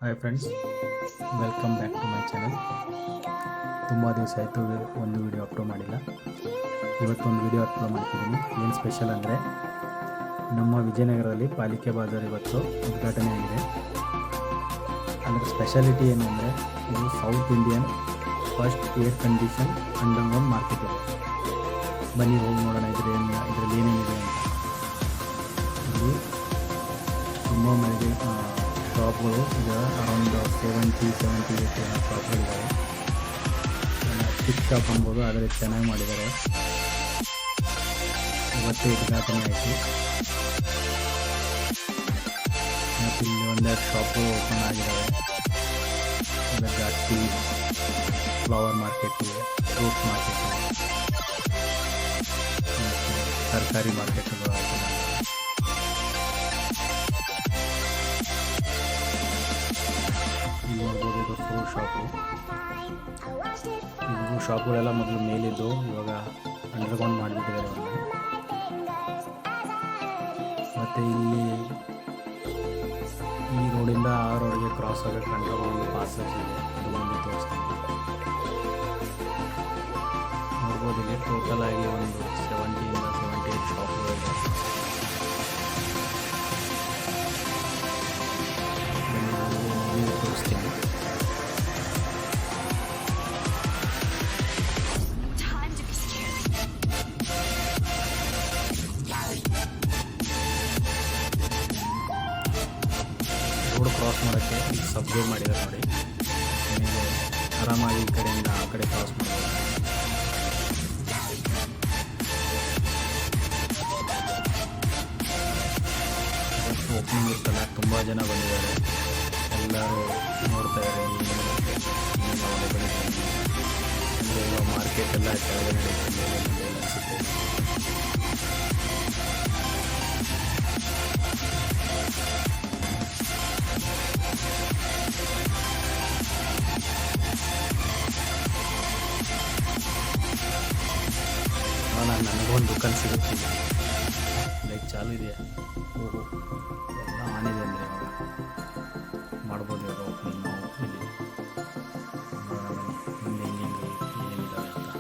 Hi friends, welcome back to my channel. ತುಂಬ ದಿವಸ ಆಯಿತು ಒಂದು ವಿಡಿಯೋ ಅಪ್ಲೋಡ್ ಮಾಡಿಲ್ಲ. ಇವತ್ತೊಂದು ವಿಡಿಯೋ ಅಪ್ಲೋಡ್ ಮಾಡ್ತಿದ್ದೀನಿ. ಏನು ಸ್ಪೆಷಲ್ ಅಂದರೆ, ನಮ್ಮ ವಿಜಯನಗರದಲ್ಲಿ ಪಾಲಿಕೆ ಬಾಜಾರ್ ಇವತ್ತು ಉದ್ಘಾಟನೆ ಆಗಿದೆ. ಅದರ ಸ್ಪೆಷಾಲಿಟಿ ಏನು ಅಂದರೆ, ಇದು south Indian first air condition underground market ಇದೆ. ಬನ್ನಿ ಹೋಗಿ ನೋಡೋಣ ಇದರಲ್ಲಿ ಏನೇನಿದೆ ಅಂತ. ಇಲ್ಲಿ ತುಂಬ ಮನೆಗೆ ಶಾಪ್ಗಳು ಈಗ ಅರೌಂಡ್ 70-78 ಶಾಪ್ಗಳಿದ್ದಾವೆ. ಚಿಕ್ಕ ಶಾಪ್ ಅನ್ಬೋದು, ಆದರೆ ಚೆನ್ನಾಗಿ ಮಾಡಿದ್ದಾರೆ. ಇವತ್ತು ಉದ್ಘಾಟನೆ ಆಯಿತು. ಮತ್ತು ಇಲ್ಲಿ ಒಂದೆರಡು ಶಾಪ್ಗಳು ಓಪನ್ ಆಗಿದ್ದಾವೆ. Tea, flower market, fruit market ಮತ್ತು ತರಕಾರಿ ಮಾರ್ಕೆಟುಗಳು ಓಪನ್ ಆಗಿವೆ. ಇಲ್ಲಿ ನೋಡ್ಬೋದು, ಇದು ಫ್ರೂಟ್ ಶಾಪು. ಇವು ಶಾಪ್ಗಳೆಲ್ಲ ಮೊದಲು ಮೇಲಿದ್ದು, ಇವಾಗ ಅಂಡರ್ಗ್ರೌಂಡ್ ಮಾಡಿಬಿಟ್ಟಿದ್ದಾರೆ ಒಂದು. ಮತ್ತು ಇಲ್ಲಿ ಈ ರೋಡಿಂದ ಆ ರೋಡ್ಗೆ ಕ್ರಾಸ್ ಆಗೋಕ್ಕೆ ಅಂಡರ್ಗ್ರೌಂಡ್ ಪಾಸಸ್ ಇದೆ. ಅದು ಮುಂದೆ ತೋರಿಸ್ತೀನಿ. ನೋಡ್ಬೋದು, ಇಲ್ಲಿ ಟೋಟಲ್ ಆಗಿ ಒಂದು 70-78 ಶಾಪ್ಗಳಿದೆ. ತೋರಿಸ್ತೀನಿ. ರೋಡ್ ಕ್ರಾಸ್ ಮಾಡೋಕ್ಕೆ ಸಬ್ವೇ ಮಾಡಿದ್ದಾರೆ ನೋಡಿ. ಮೇಲೆ ಆರಾಮಾಗಿ ಈ ಕಡೆಯಿಂದ ಆ ಕಡೆ ಕ್ರಾಸ್ ಮಾಡ್ಬೋದು. ಓಪನಿಂಗ್ ಇರ್ತಲ್ಲ, ತುಂಬ ಜನ ಬಂದಿದ್ದಾರೆ. ಎಲ್ಲರೂ ನೋಡ್ತಾ ಇದ್ದಾರೆ ಮಾರ್ಕೆಟ್ ಎಲ್ಲ ಕೆಳಗಡೆ ನಡೀತದೆ ಅನಿಸುತ್ತೆ. ನನಗೊಂದು ದುಕಾನ್ ಸಿಗುತ್ತಿಲ್ಲ, ಲೈಕ್ ಚಾಲು ಇದೆಯಾ? ಓಹೋ, ಎಲ್ಲ ಆನ್ ಇದೆ ಅಂದರೆ ಇವಾಗ ಮಾಡ್ಬೋದು. ಇವಾಗ ಓಪನಿಂಗ್ ನಾವು ಇಲ್ಲಿ ಹಿಂದೆ ಹೆಂಗೆ ಏನೇನಿದ್ದಾವೆ ಅಂತ.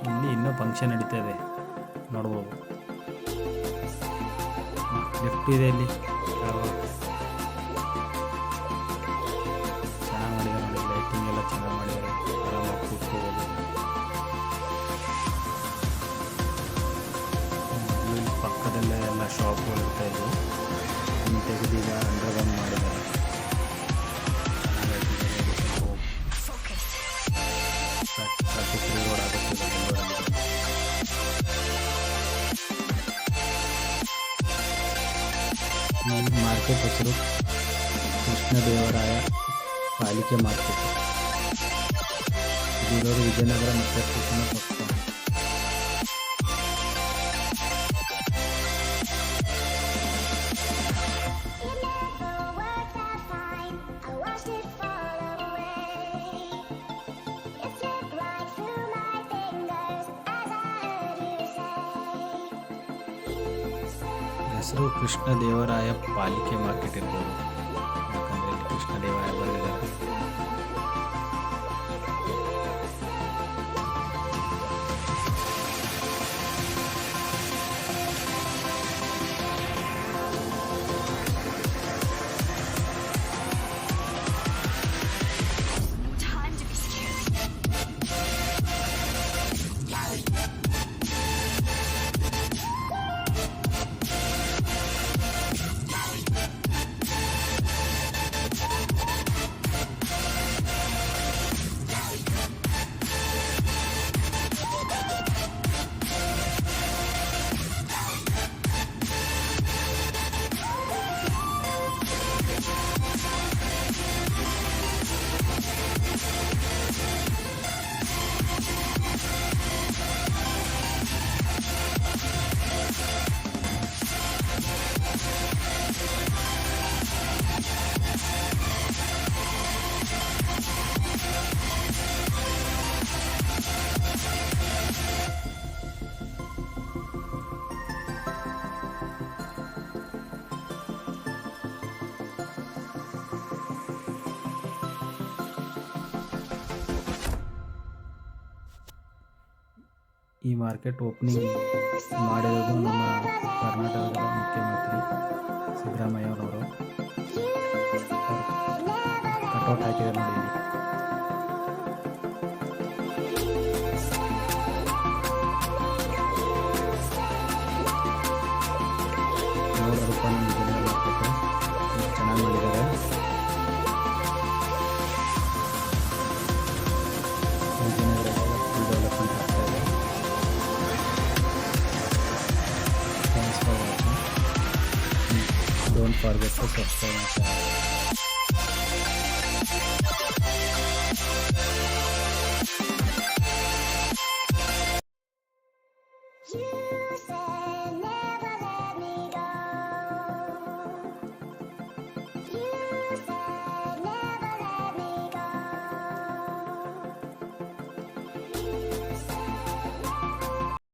ಇಲ್ಲಿ ಇನ್ನೂ ಫಂಕ್ಷನ್ ನಡೀತಾ ಇದೆ, ನೋಡ್ಬೋದು. ಲಿಫ್ಟ್ ಇದೆ ಇಲ್ಲಿ. ಚೆನ್ನಾಗಿ ಮಾಡಿದ್ದಾರೆ ನೋಡಿ, ಲೈಟಿಂಗ್ ಎಲ್ಲ ಚೆನ್ನಾಗಿ ಮಾಡಿದ್ದಾರೆ. ಆರಾಮಾಗಿ ಕೂತ್ಕೋಬೋದು. ಇಲ್ಲಿ ಪಕ್ಕದಲ್ಲೇ ಎಲ್ಲ ಶಾಪ್ಗಳು ಇರ್ತಾ ಇದ್ವು, ಇನ್ನು ತೆಗೆದೀಗ ಅಂಡರ್ಗ್ರೌಂಡ್ ಮಾಡಿದ್ದಾರೆ. ರೋಡ್ ಆಗುತ್ತೆ ಈ ಮಾರ್ಕೆಟ್ ಹೆಸರು ಕೃಷ್ಣದೇವರಾಯ ಪಾಲಿಕೆ ಮಾರ್ಕೆಟ್. ಇದಿರೋದು ವಿಜಯನಗರ ಮೆಟ್ರೋ ಸ್ಟೇಷನ್ ಪಕ್ಕ. ಹೆಸರು ಕೃಷ್ಣದೇವರಾಯ ಪಾಲಿಕೆ ಮಾರ್ಕೆಟ್ ಇರ್ಬೋದು, ಯಾಕಂದರೆ ಇಲ್ಲಿ ಕೃಷ್ಣದೇವರಾಯ ಬರೆದಿದ್ದಾರೆ. ಈ ಮಾರ್ಕೆಟ್ ಓಪನಿಂಗ್ ಮಾಡಿರೋದು ನಮ್ಮ ಕರ್ನಾಟಕದ ಮುಖ್ಯಮಂತ್ರಿ ಸಿದ್ದರಾಮಯ್ಯನವರು ಕಟೌಟ್ ಹಾಕಿದ್ದಾರೆ ನೋಡಿ ಇಲ್ಲಿ. ₹100 ವಿಜಯನಗರ ಮಾರ್ಕೆಟ್ ಚೆನ್ನಾಗಿ ಮಾಡಿದ್ದಾರೆ. ವಿಜಯನಗರ ಫುಲ್ ಡೆವಲಪ್ಮೆಂಟ್ ಆಗ್ತಾ ಇದೆ. Thanks for watching. Don't forget to subscribe my channel.